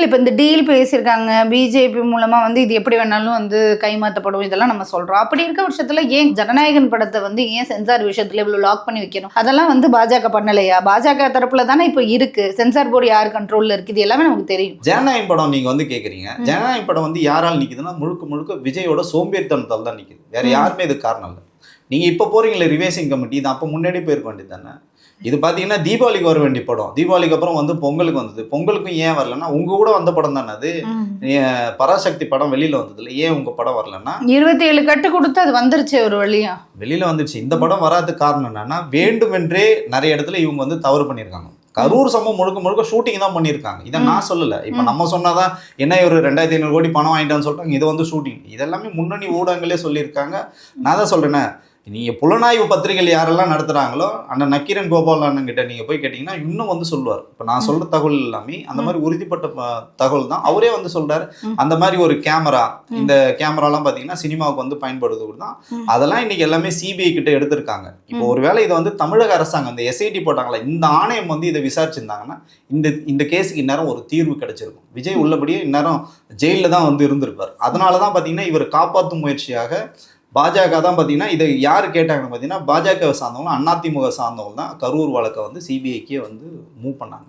இல்லை இப்போ இந்த டீல் பேசியிருக்காங்க பிஜேபி மூலமாக வந்து இது எப்படி வேணாலும் வந்து கைமாற்றப்படும் இதெல்லாம் நம்ம சொல்கிறோம். அப்படி இருக்க விஷயத்தில் ஏன் ஜனநாயகன் படத்தை வந்து ஏன் சென்சார் விஷயத்தில் இவ்வளோ லாக் பண்ணி வைக்கணும்? அதெல்லாம் வந்து பாஜக பண்ணலையா? பாஜக தரப்புல தானே இப்போ இருக்கு. சென்சார் போர்டு யார் கண்ட்ரோலில் இருக்குது எல்லாமே நமக்கு தெரியும். ஜனநாயகம் படம் நீங்கள் வந்து கேட்குறீங்க. ஜனநாயகம் படம் வந்து யாரால் நிற்குதுன்னா முழுக்க முழுக்க விஜயோட சோம்பேறித்தனத்தால் தான் நிற்குது. வேறு யாருமே இது காரணம் இல்லை. நீங்கள் இப்போ போகிறீங்களே ரிவைசிங் கமிட்டி, இது அப்போ முன்னாடி போயிருக்க வேண்டியது தானே. இது பார்த்தீங்கன்னா தீபாவளிக்கு வர வேண்டிய படம், தீபாவளிக்கு அப்புறம் வந்து பொங்கலுக்கு வந்தது. பொங்கலுக்கும் ஏன் வரலன்னா உங்க கூட வந்த படம் தானே அது. பராசக்தி படம் வெளியில வந்தது இல்லை, ஏன் உங்க படம் வரலன்னா 27 கட்டு கொடுத்து அது வந்துருச்சு ஒரு வழியா வெளியில வந்துருச்சு. இந்த படம் வராதுக்கு காரணம் என்னன்னா வேண்டுமென்றே நிறைய இடத்துல இவங்க வந்து தவறு பண்ணியிருக்காங்க. கரூர் சம்பவம் முழுக்க முழுக்க ஷூட்டிங் தான் பண்ணியிருக்காங்க. இதை நான் சொல்லலை. இப்போ நம்ம சொன்னாதான் என்ன ஒரு 2500 கோடி பணம் வாங்கிட்டான்னு சொல்லிட்டாங்க. இது வந்து ஷூட்டிங். இதெல்லாமே முன்னணி ஊடகங்களே சொல்லியிருக்காங்க. நான் தான் சொல்றேனே, நீங்கள் புலனாய்வு பத்திரிகைகள் யாரெல்லாம் நடத்துகிறாங்களோ அந்த நக்கீரன் கோபால் அண்ணன் கிட்ட நீங்கள் போய் கேட்டிங்கன்னா இன்னும் வந்து சொல்லுவார். இப்போ நான் சொல்கிற தகவல் எல்லாமே அந்த மாதிரி உறுதிப்பட்ட தகவல் தான். அவரே வந்து சொல்கிறார் அந்த மாதிரி ஒரு கேமரா, இந்த கேமராலாம் பார்த்தீங்கன்னா சினிமாவுக்கு வந்து பயன்படுது தான். அதெல்லாம் இன்னைக்கு எல்லாமே சிபிஐ கிட்ட எடுத்திருக்காங்க. இப்போ ஒருவேளை இதை வந்து தமிழக அரசாங்கம் இந்த எஸ்ஐடி போட்டாங்களா, இந்த ஆணையம் வந்து இதை விசாரிச்சிருந்தாங்கன்னா இந்த கேஸுக்கு இந்நேரம் ஒரு தீர்வு கிடைச்சிருக்கும். விஜய் உள்ளபடியே இந்நேரம் ஜெயிலில் தான் வந்து இருந்திருப்பார். அதனால தான் பார்த்தீங்கன்னா இவர் காப்பாற்றும் முயற்சியாக பாஜக தான் பார்த்தீங்கன்னா இதை யார் கேட்டாங்கன்னு பார்த்தீங்கன்னா பாஜக சார்ந்தவங்க அதிமுக சார்ந்தவங்க தான் கரூர் வழக்கை வந்து சிபிஐக்கே வந்து மூவ் பண்ணாங்க.